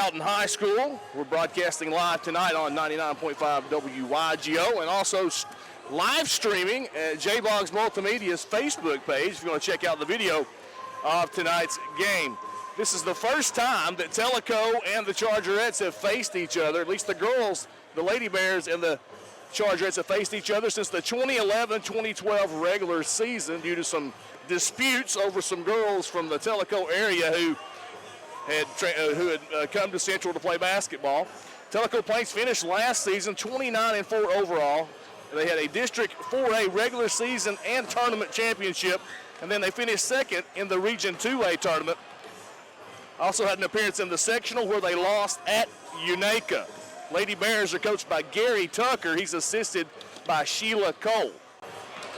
Houghton High School. We're broadcasting live tonight on 99.5 WYGO and also live streaming at J-Boggs Multimedia's Facebook page if you want to check out the video of tonight's game. This is the first time that Tellico and the Chargerettes have faced each other, at least the girls, the Lady Bears and the Chargerettes have faced each other since the 2011-2012 regular season due to some disputes over some girls from the Tellico area who had come to Central to play basketball. Tellico Plains finished last season 29-4 overall. They had a District 4A regular season and tournament championship, and then they finished second in the Region 2A tournament. Also had an appearance in the sectional where they lost at Unaka. Lady Bears are coached by Gary Tucker. He's assisted by Sheila Cole.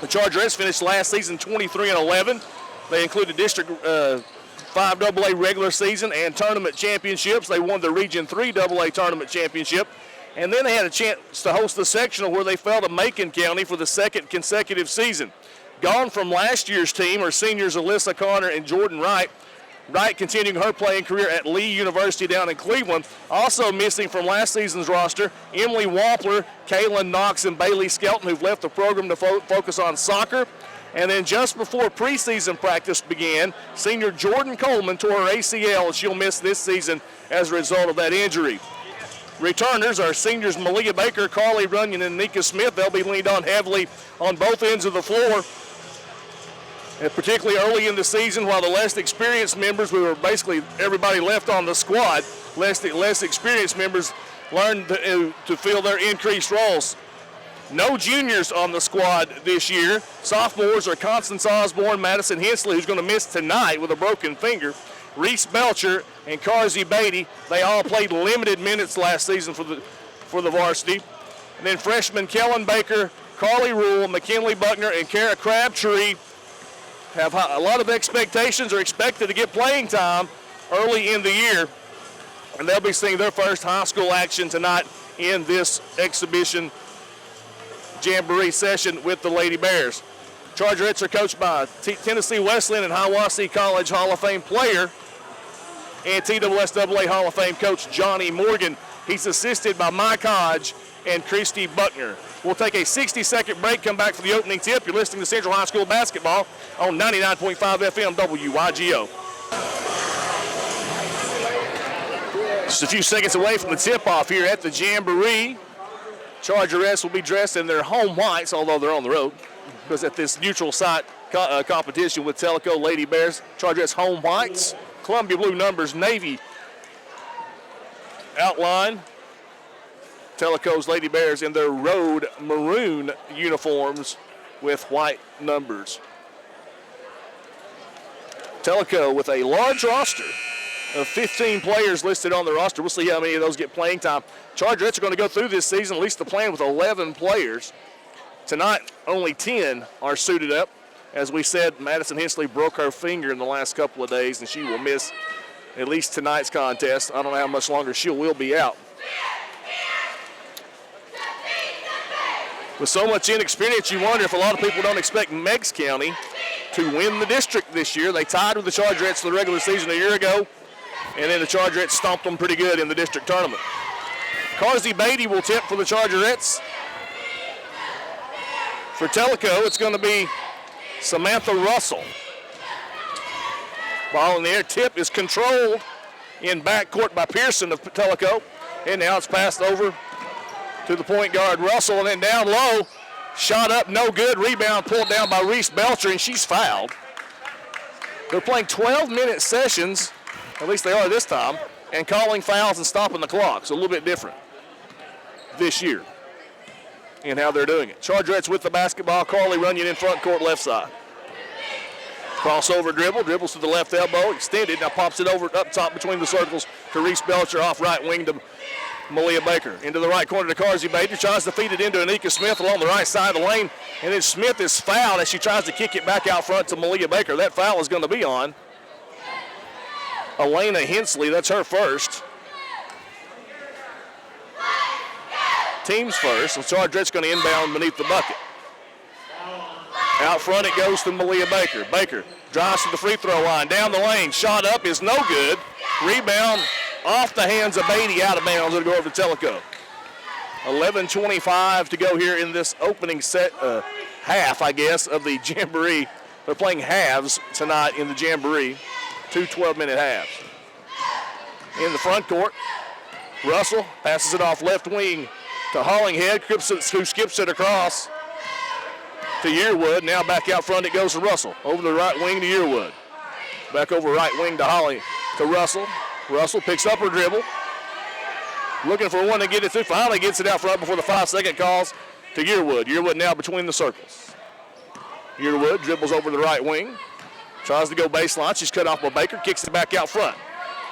The Chargerettes finished last season 23-11. They included District 5 AA regular season and tournament championships. They won the Region 3 AA tournament championship. And then they had a chance to host the sectional where they fell to Macon County for the second consecutive season. Gone from last year's team are seniors Alyssa Connor and Jordan Wright. Wright continuing her playing career at Lee University down in Cleveland. Also missing from last season's roster, Emily Wampler, Kaylin Knox, and Bailey Skelton, who've left the program to focus on soccer. And then just before preseason practice began, senior Jordan Coleman tore her ACL, and she'll miss this season as a result of that injury. Returners are seniors Malia Baker, Carly Runyon, and Nika Smith. They'll be leaned on heavily on both ends of the floor, and particularly early in the season, while the less experienced members, we were basically everybody left on the squad, less experienced members learned to fill their increased roles. No juniors on the squad this year. Sophomores are Constance Osborne, Madison Hensley, who's going to miss tonight with a broken finger, Reese Belcher, and Carzy Beatty. They all played limited minutes last season for the varsity. And then freshmen Kellen Baker, Carly Rule, McKinley Buckner, and Kara Crabtree have a lot of expectations, are expected to get playing time early in the year. And they'll be seeing their first high school action tonight in this exhibition Jamboree session with the Lady Bears. Chargerettes are coached by Tennessee Wesleyan and Hiawassee College Hall of Fame player and TSSAA Hall of Fame coach Johnny Morgan. He's assisted by Mike Hodge and Christy Buckner. We'll take a 60-second break, come back for the opening tip. You're listening to Central High School basketball on 99.5 FM WYGO. Just a few seconds away from the tip-off here at the Jamboree. Chargerettes will be dressed in their home whites, although they're on the road, because at this neutral site competition with Tellico Lady Bears, Chargerettes home whites, Columbia blue numbers, navy outline. Tellico's Lady Bears in their road maroon uniforms with white numbers. Tellico with a large roster of 15 players listed on the roster. We'll see how many of those get playing time. Chargerettes are going to go through this season, at least the plan, with 11 players. Tonight, only 10 are suited up. As we said, Madison Hensley broke her finger in the last couple of days, and she will miss at least tonight's contest. I don't know how much longer she will be out. With so much inexperience, you wonder if a lot of people don't expect Meigs County to win the district this year. They tied with the Chargerettes for the regular season a year ago, and then the Chargerettes stomped them pretty good in the district tournament. Carzy Beatty will tip for the Chargerettes. For Tellico, it's going to be Samantha Russell. Ball in the air. Tip is controlled in backcourt by Pearson of Tellico. And now it's passed over to the point guard Russell, and then down low. Shot up, no good. Rebound pulled down by Reese Belcher, and she's fouled. They're playing 12-minute sessions, at least they are this time, and calling fouls and stopping the clock. So a little bit different this year in how they're doing it. Chargerettes with the basketball. Carly Runyon in front court left side. Crossover dribble, dribbles to the left elbow, extended, now pops it over up top between the circles to Reese Belcher, off right wing to Malia Baker. Into the right corner to Carzy Beatty, tries to feed it into Anika Smith along the right side of the lane, and then Smith is fouled as she tries to kick it back out front to Malia Baker. That foul is going to be on Elena Hensley. That's her first. Team's first, and Chargerettes going to inbound beneath the bucket. Out front it goes to Malia Baker. Baker drives to the free throw line, down the lane, shot up is no good. Rebound off the hands of Beatty, out of bounds. It'll go over to Tellico. 11:25 to go here in this opening set, half, I guess, of the Jamboree. They're playing halves tonight in the Jamboree, 2 12-minute halves. In the front court, Russell passes it off left wing to Hollinghead, who skips it across to Yearwood. Now back out front it goes to Russell. Over the right wing to Yearwood. Back over right wing to Russell. Russell picks up her dribble. Looking for one to get it through. Finally gets it out front before the 5-second calls to Yearwood. Yearwood now between the circles. Yearwood dribbles over the right wing. Tries to go baseline. She's cut off by Baker. Kicks it back out front.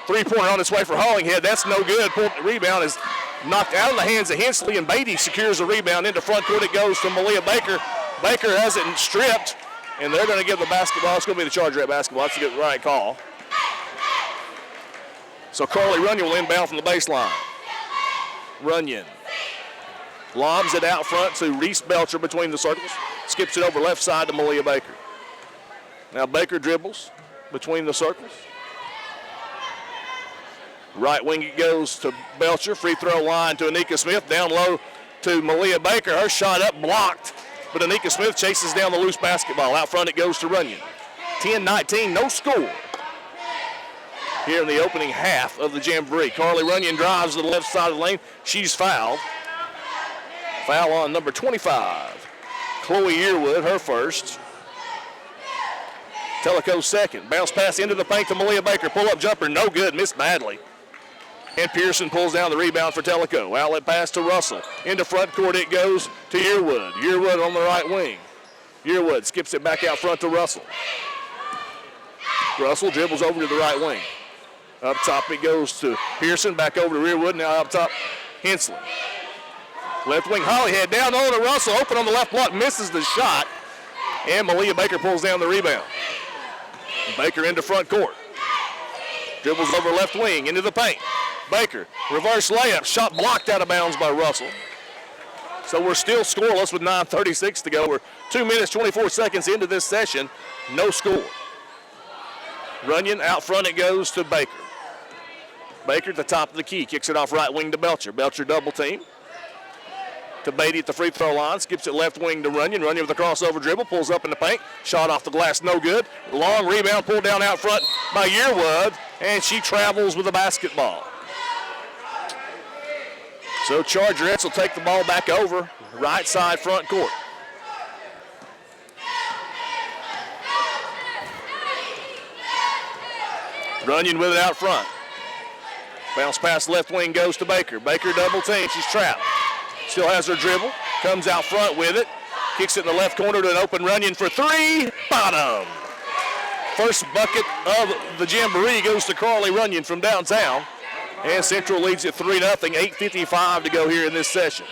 Three-pointer on its way for Hollinghead. That's no good. Rebound is knocked out of the hands of Hensley, and Beatty secures the rebound. Into front court it goes to Malia Baker. Baker has it stripped, and they're going to give the basketball. It's going to be the Chargerette basketball. That's a good right call. So Carly Runyon will inbound from the baseline. Runyon lobs it out front to Reese Belcher between the circles. Skips it over left side to Malia Baker. Now Baker dribbles between the circles. Right wing it goes to Belcher. Free throw line to Anika Smith. Down low to Malia Baker. Her shot up blocked, but Anika Smith chases down the loose basketball. Out front it goes to Runyon. 10-19, no score here in the opening half of the Jamboree. Carly Runyon drives to the left side of the lane. She's fouled. Foul on number 25. Chloe Yearwood, her first. Tellico second. Bounce pass into the paint to Malia Baker. Pull-up jumper, no good, missed badly. And Pearson pulls down the rebound for Tellico. Outlet pass to Russell. Into front court it goes to Yearwood. Yearwood on the right wing. Yearwood skips it back out front to Russell. Russell dribbles over to the right wing. Up top it goes to Pearson. Back over to Yearwood. Now up top, Hensley. Left wing Hollyhead down low to Russell. Open on the left block. Misses the shot. And Malia Baker pulls down the rebound. Baker into front court. Dribbles over left wing into the paint. Baker, reverse layup, shot blocked out of bounds by Russell. So we're still scoreless with 9:36 to go. We're 2 minutes, 24 seconds into this session. No score. Runyon out front it goes to Baker. Baker at the top of the key, kicks it off right wing to Belcher. Belcher double team. To Beatty at the free throw line, skips it left wing to Runyon. Runyon with a crossover dribble, pulls up in the paint. Shot off the glass, no good. Long rebound pulled down out front by Yearwood, and she travels with the basketball. So Chargerettes will take the ball back over, right side front court. Runyon with it out front. Bounce pass left wing goes to Baker. Baker double team, she's trapped. Still has her dribble, comes out front with it, kicks it in the left corner to an open Runyon for three, bottom. First bucket of the Jamboree goes to Carly Runyon from downtown, and Central leads at 3-0, 8:55 to go here in this session.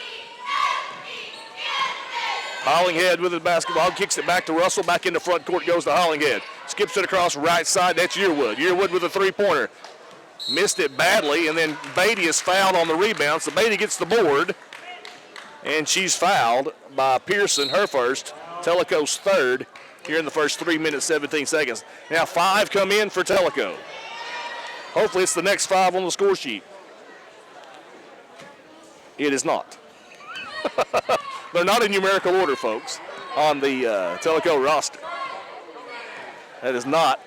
Hollinghead with the basketball, kicks it back to Russell, back into front court goes to Hollinghead. Skips it across right side, that's Yearwood. Yearwood with a three-pointer. Missed it badly, and then Beatty is fouled on the rebound, so Beatty gets the board. And she's fouled by Pearson, her first. Tellico's third here in the first 3 minutes, 17 seconds. Now 5 come in for Tellico. Hopefully it's the next 5 on the score sheet. It is not. They're not in numerical order, folks, on the Tellico roster. That is not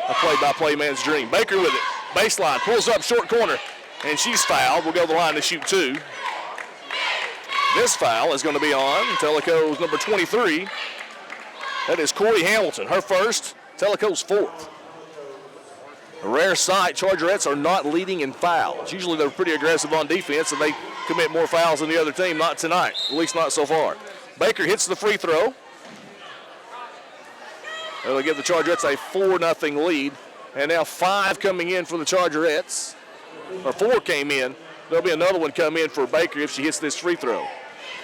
a play-by-play man's dream. Baker with it. Baseline, pulls up short corner, and she's fouled. We'll go to the line to shoot 2. This foul is going to be on Tellico's number 23. That is Corey Hamilton, her first, Tellico's fourth. A rare sight, Chargerettes are not leading in fouls. Usually they're pretty aggressive on defense and they commit more fouls than the other team. Not tonight, at least not so far. Baker hits the free throw. That'll give the Chargerettes a 4-0 lead. And now 5 coming in for the Chargerettes. Or 4 came in. There'll be another one come in for Baker if she hits this free throw.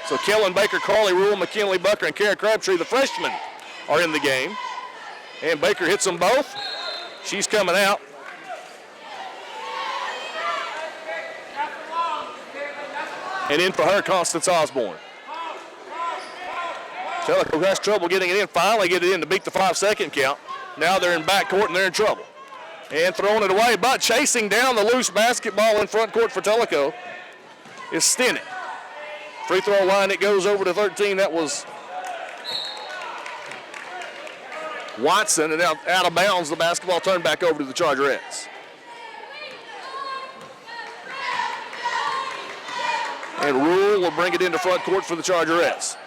So Kellen Baker, Carly Rule, McKinley Bucker, and Kara Crabtree, the freshmen, are in the game. And Baker hits them both. She's coming out. And in for her, Constance Osborne. Tellico has trouble getting it in. Finally get it in to beat the 5-second count. Now they're in backcourt and they're in trouble. And throwing it away, but chasing down the loose basketball in front court for Tellico is Stinnett. Free throw line, it goes over to 13. That was Watson, and out of bounds, the basketball turned back over to the Chargerettes. And Rule will bring it into front court for the Chargerettes.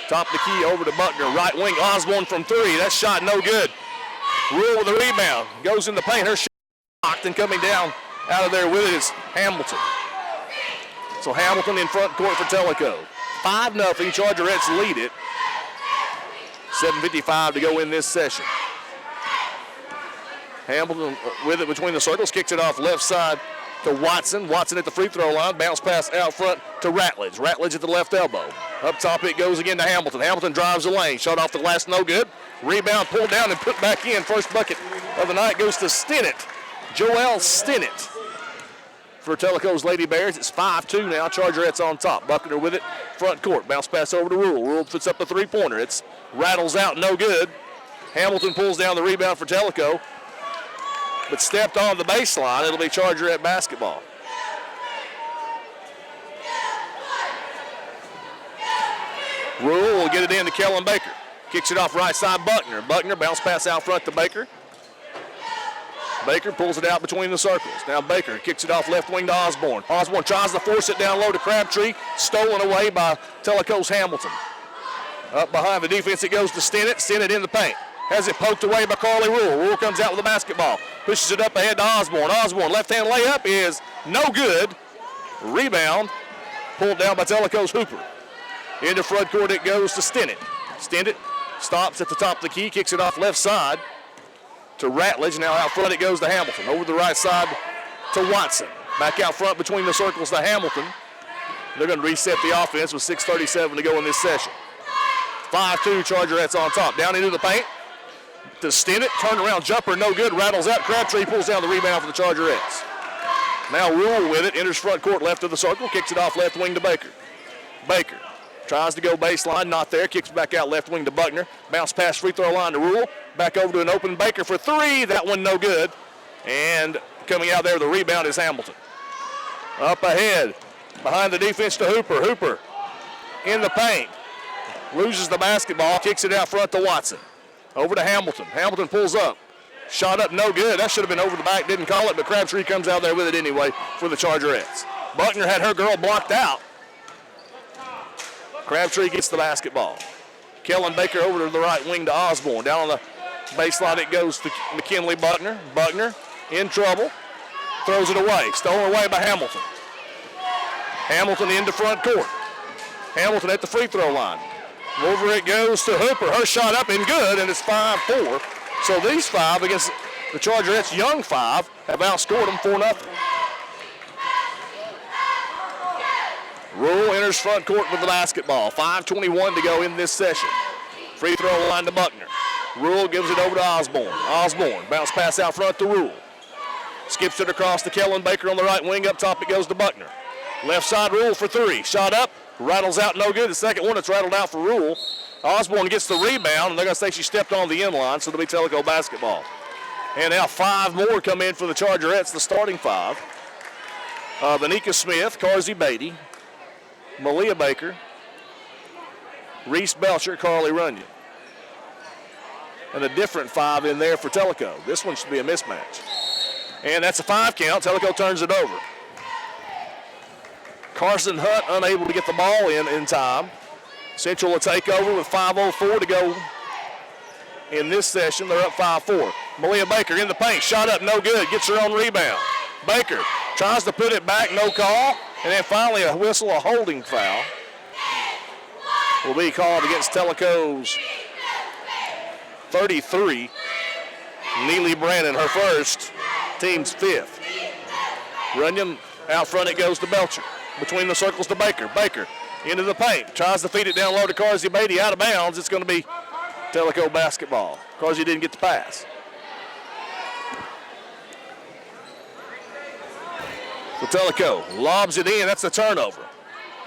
Top of the key over to Buckner, right wing, Osborne from three. That shot no good. Rule with the rebound, goes in the paint. Her shot blocked, and coming down out of there with it is Hamilton. So Hamilton in front court for Tellico. 5-0, Chargerettes lead it. 7:55 to go in this session. Hamilton with it between the circles, kicks it off left side to Watson. Watson at the free throw line, bounce pass out front to Ratledge. Ratledge at the left elbow. Up top it goes again to Hamilton. Hamilton drives the lane, shot off the glass, no good. Rebound pulled down and put back in. First bucket of the night goes to Stinnett. Joel Stinnett for Tellico's Lady Bears. It's 5-2 now. Chargerettes on top. Buckner with it, front court. Bounce pass over to Rule. Rule puts up the three-pointer. It's rattles out, no good. Hamilton pulls down the rebound for Tellico, but stepped on the baseline. It'll be Chargerette basketball. Rule will get it in to Kellen Baker. Kicks it off right side, Buckner. Buckner bounce pass out front to Baker. Baker pulls it out between the circles. Now Baker kicks it off left wing to Osborne. Osborne tries to force it down low to Crabtree. Stolen away by Tellico's Hamilton. Up behind the defense it goes to Stinnett. Stinnett in the paint. Has it poked away by Carly Rule. Rule comes out with the basketball. Pushes it up ahead to Osborne. Osborne left-hand layup is no good. Rebound pulled down by Tellico's Hooper. Into front court it goes to Stinnett. Stinnett stops at the top of the key, kicks it off left side to Ratledge. Now out front it goes to Hamilton. Over the right side to Watson. Back out front between the circles to Hamilton. They're going to reset the offense with 6:37 to go in this session. 5-2 Chargerettes on top. Down into the paint to Stinnett. Turnaround jumper, no good. Rattles out. Crabtree pulls down the rebound for the Chargerettes. Now Rule with it. Enters front court left of the circle. Kicks it off left wing to Baker. Baker tries to go baseline. Not there. Kicks back out left wing to Buckner. Bounce pass free throw line to Rule. Back over to an open Baker for three. That one no good. And coming out there, the rebound is Hamilton. Up ahead. Behind the defense to Hooper. Hooper in the paint. Loses the basketball. Kicks it out front to Watson. Over to Hamilton. Hamilton pulls up. Shot up no good. That should have been over the back. Didn't call it, but Crabtree comes out there with it anyway for the Chargerettes. Buckner had her girl blocked out. Crabtree gets the basketball. Kellen Baker over to the right wing to Osborne. Down on the baseline it goes to McKinley Buckner. Buckner in trouble. Throws it away. Stolen away by Hamilton. Hamilton into front court. Hamilton at the free throw line. Over it goes to Hooper. Her shot up and good, and it's 5-4. So these five against the Chargerettes' young five have outscored them 4-0. Rule enters front court with the basketball. 5:21 to go in this session. Free throw line to Buckner. Rule gives it over to Osborne. Osborne bounce pass out front to Rule. Skips it across to Kellen Baker on the right wing. Up top it goes to Buckner. Left side Rule for three. Shot up. Rattles out no good. The second one, it's rattled out for Rule. Osborne gets the rebound, and they're going to say she stepped on the end line, so it'll be Tellico basketball. And now five more come in for the Chargerettes, the starting five. Vanika Smith, Carsey Beatty, Malia Baker, Reese Belcher, Carly Runyon. And a different five in there for Tellico. This one should be a mismatch. And that's a 5 count. Tellico turns it over. Carson Hunt unable to get the ball in time. Central will take over with 5:04 to go in this session. They're up 5-4. Malia Baker in the paint. Shot up, no good. Gets her own rebound. Baker tries to put it back, no call. And then finally a whistle, a holding foul will be called against Tellico's 33. Neely Brandon, her first, team's 5th. Runyon out front, it goes to Belcher. Between the circles to Baker. Baker into the paint. Tries to feed it down low to Carsey Beatty. Out of bounds. It's going to be Tellico basketball. Carsey didn't get the pass. So Tellico lobs it in. That's a turnover.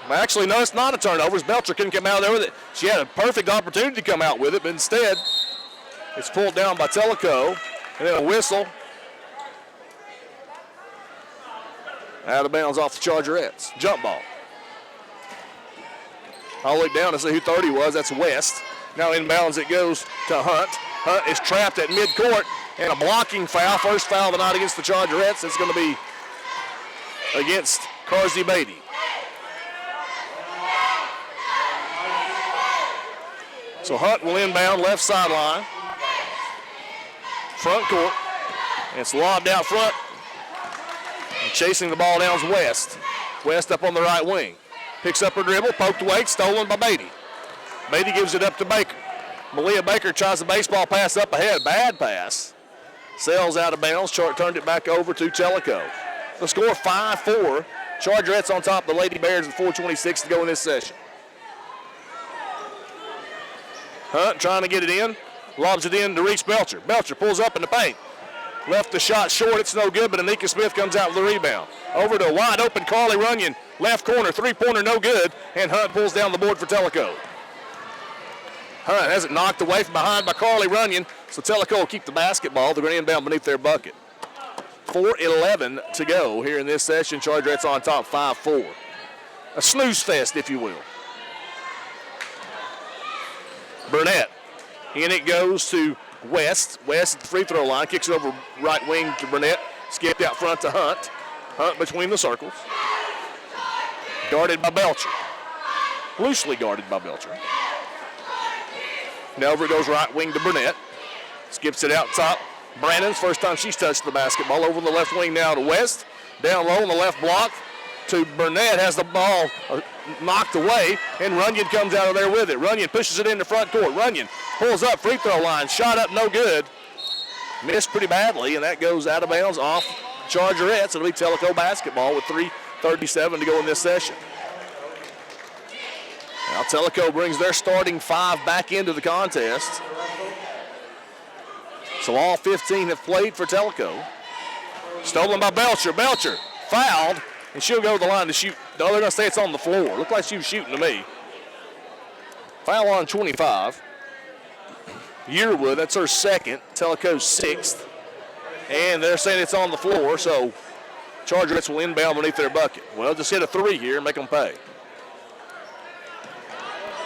Actually, no, it's not a turnover. Belcher couldn't come out there with it. She had a perfect opportunity to come out with it, but instead it's pulled down by Tellico. And then a whistle Out of bounds off the Chargerettes. Jump ball. I'll look down and see who 30 was. That's West. Now inbounds it goes to Hunt. Hunt is trapped at midcourt, and a blocking foul. First foul of the night against the Chargerettes. It's going to be against Carsey Beatty. So Hunt will inbound left sideline. Front court. And it's lobbed out front. And chasing the ball down is West. West up on the right wing. Picks up her dribble, poked away, stolen by Beatty. Beatty gives it up to Baker. Malia Baker tries the baseball pass up ahead. Bad pass. Sails out of bounds. Turned it back over to Tellico. The score 5-4. Chargerettes on top of the Lady Bears with 4:26 to go in this session. Hunt trying to get it in. Lobs it in to Reese Belcher. Belcher pulls up in the paint. Left the shot short. It's no good, but Anika Smith comes out with the rebound. Over to a wide open Carly Runyon. Left corner, three-pointer, no good. And Hunt pulls down the board for Tellico. Hunt has it knocked away from behind by Carly Runyon. So Tellico will keep the basketball. They're going to inbound beneath their bucket. 4:11 to go here in this session. Chargerettes on top, 5-4. A snooze fest, if you will. Burnett. In it goes to West. West at the free throw line. Kicks it over right wing to Burnett. Skipped out front to Hunt. Hunt between the circles. Guarded by Belcher. Loosely guarded by Belcher. Now over it goes right wing to Burnett. Skips it out top. Brandon's first time she's touched the basketball. Over the left wing now to West. Down low on the left block to Burnett. Has the ball knocked away, and Runyon comes out of there with it. Runyon pushes it into front court. Runyon pulls up, free throw line. Shot up, no good. Missed pretty badly, and that goes out of bounds off Chargerettes. It'll be Tellico basketball with 3:37 to go in this session. Now Tellico brings their starting five back into the contest. So all 15 have played for Tellico. Stolen by Belcher. Belcher fouled, and she'll go to the line to shoot. No, they're going to say it's on the floor. Looked like she was shooting to me. Foul on 25. Yearwood, that's her second. Tellico's sixth. And they're saying it's on the floor, so Chargerettes will inbound beneath their bucket. Well, just hit a three here and make them pay.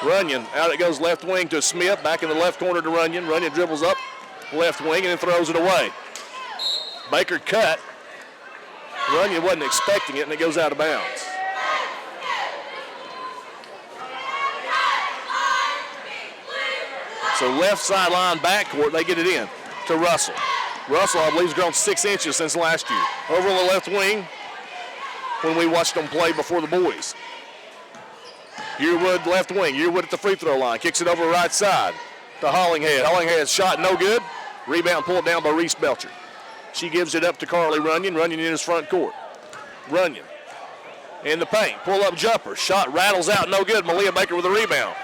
Runyon, out it goes left wing to Smith, back in the left corner to Runyon. Runyon dribbles up left wing and then throws it away. Baker cut. Runyon wasn't expecting it, and it goes out of bounds. So left sideline backcourt, they get it in to Russell. Russell, I believe, has grown 6 inches since last year. Over on the left wing when we watched them play before the boys. Yearwood left wing. Yearwood at the free throw line. Kicks it over right side to Hollinghead. Hollinghead's shot no good. Rebound pulled down by Reese Belcher. She gives it up to Carly Runyon. Runyon in his front court. Runyon in the paint. Pull up jumper. Shot rattles out no good. Malia Baker with a rebound.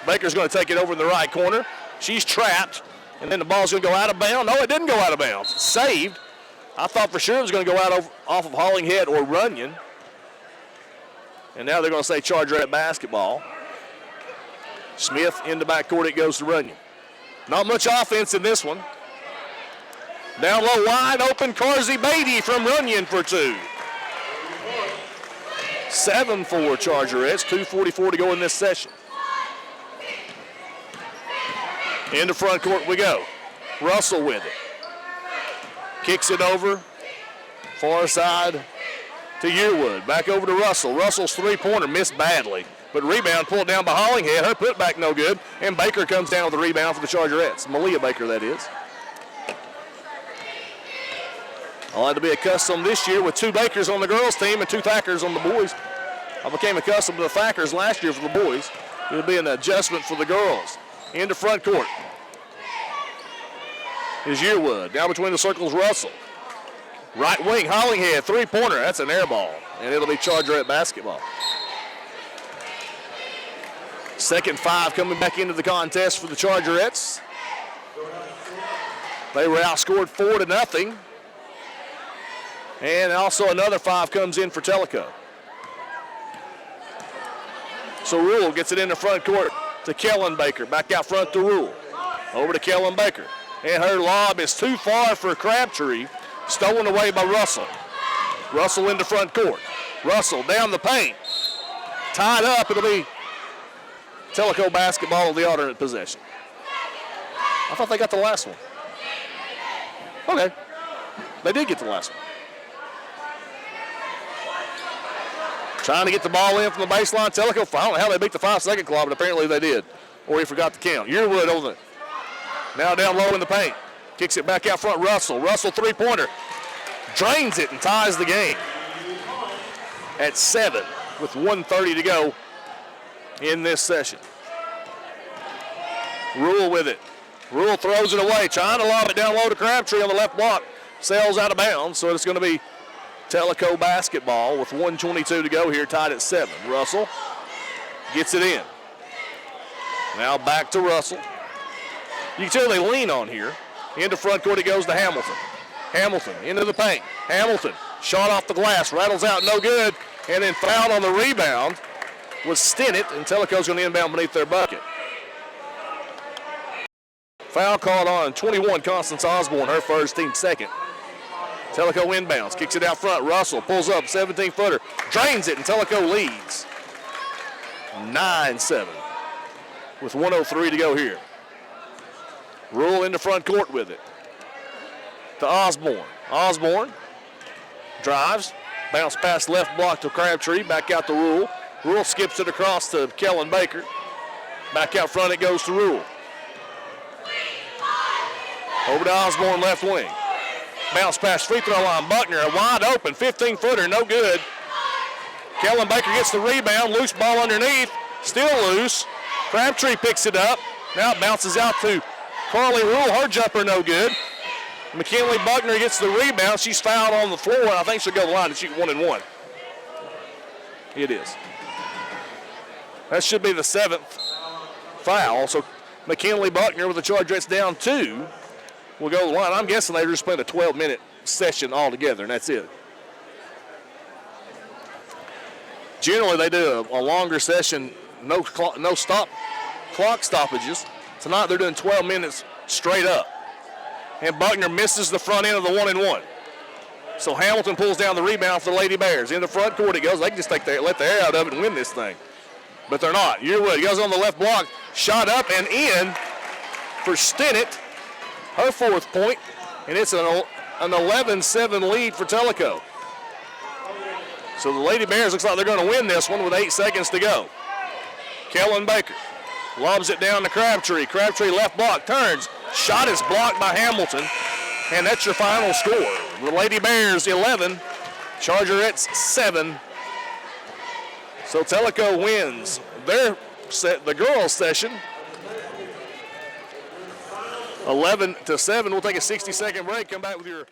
Baker's going to take it over in the right corner. She's trapped. And then the ball's going to go out of bounds. No, it didn't go out of bounds. It's saved. I thought for sure it was going to go out off of Hollinghead or Runyon. And now they're going to say Chargerette basketball. Smith in the backcourt. It goes to Runyon. Not much offense in this one. Down low, wide open, Carsey Beatty from Runyon for two. 7-4 Chargerettes. 2:44 to go in this session. Into front court we go. Russell with it. Kicks it over. Far side to Yearwood. Back over to Russell. Russell's three-pointer missed badly. But rebound pulled down by Hollinghead. Her putback no good. And Baker comes down with the rebound for the Chargerettes. Malia Baker, that is. I'll have to be accustomed this year with two Bakers on the girls' team and two Thackers on the boys. I became accustomed to the Thackers last year for the boys. It'll be an adjustment for the girls. Into front court is Yearwood. Down between the circles, Russell. Right wing, Hollinghead, three-pointer. That's an air ball, and it'll be Chargerette basketball. Second five coming back into the contest for the Chargerettes. They were outscored 4-0. And also another five comes in for Tellico. So Rule gets it in the front court to Kellen Baker. Back out front to Rule. Over to Kellen Baker. And her lob is too far for Crabtree. Stolen away by Russell. Russell into front court. Russell down the paint. Tied up. It'll be Tellico basketball of the alternate possession. I thought they got the last one. Okay. They did get the last one. Trying to get the ball in from the baseline. Tellico, I don't know how they beat the 5-second clock, but apparently they did. Or he forgot to count. Yearwood over it. Now down low in the paint. Kicks it back out front. Russell. Russell three-pointer. Drains it and ties the game at 7 with 1:30 to go in this session. Rule with it. Rule throws it away. Trying to lob it down low to Crabtree on the left block. Sails out of bounds, so it's going to be Tellico basketball with 1:22 to go here, tied at 7. Russell gets it in. Now back to Russell. You can tell they lean on here. Into front court it goes to Hamilton. Hamilton into the paint. Hamilton, shot off the glass, rattles out, no good, and then fouled on the rebound was Stinnett, and Tellico's going to inbound beneath their bucket. Foul called on 21, Constance Osborne, her first, team second. Tellico inbounds, kicks it out front. Russell pulls up, 17-footer, drains it, and Tellico leads 9-7 with 1:03 to go here. Rule into front court with it. To Osborne. Osborne drives, bounce past left block to Crabtree, back out to Rule. Rule skips it across to Kellen Baker. Back out front it goes to Rule. Over to Osborne, left wing. Bounce past free throw line. Buckner, a wide open 15-footer, no good. Kellen Baker gets the rebound, loose ball underneath, still loose. Crabtree picks it up. Now it bounces out to Carly Rule, her jumper no good. McKinley Buckner gets the rebound. She's fouled on the floor, and I think she'll go to the line and shoot 1-1. It is. That should be the 7th foul. So McKinley Buckner with the Chargerettes down 2 will go to the line. I'm guessing they just played a 12-minute session altogether, and that's it. Generally, they do a longer session, no clock stoppages. Tonight, they're doing 12 minutes straight up. And Buckner misses the front end of the 1-1. So Hamilton pulls down the rebound for the Lady Bears. In the front court it goes. They can just let the air out of it and win this thing. But they're not. Yearwood goes on the left block, shot up and in for Stinnett, her 4th point, and it's an 11-7 lead for Tellico. So the Lady Bears looks like they're going to win this one with 8 seconds to go. Kellen Baker lobs it down to Crabtree. Crabtree left block, turns. Shot is blocked by Hamilton, and that's your final score. The Lady Bears 11, Chargerettes 7. So Tellico wins their the girls' session 11-7. We'll take a 60-second break. Come back with your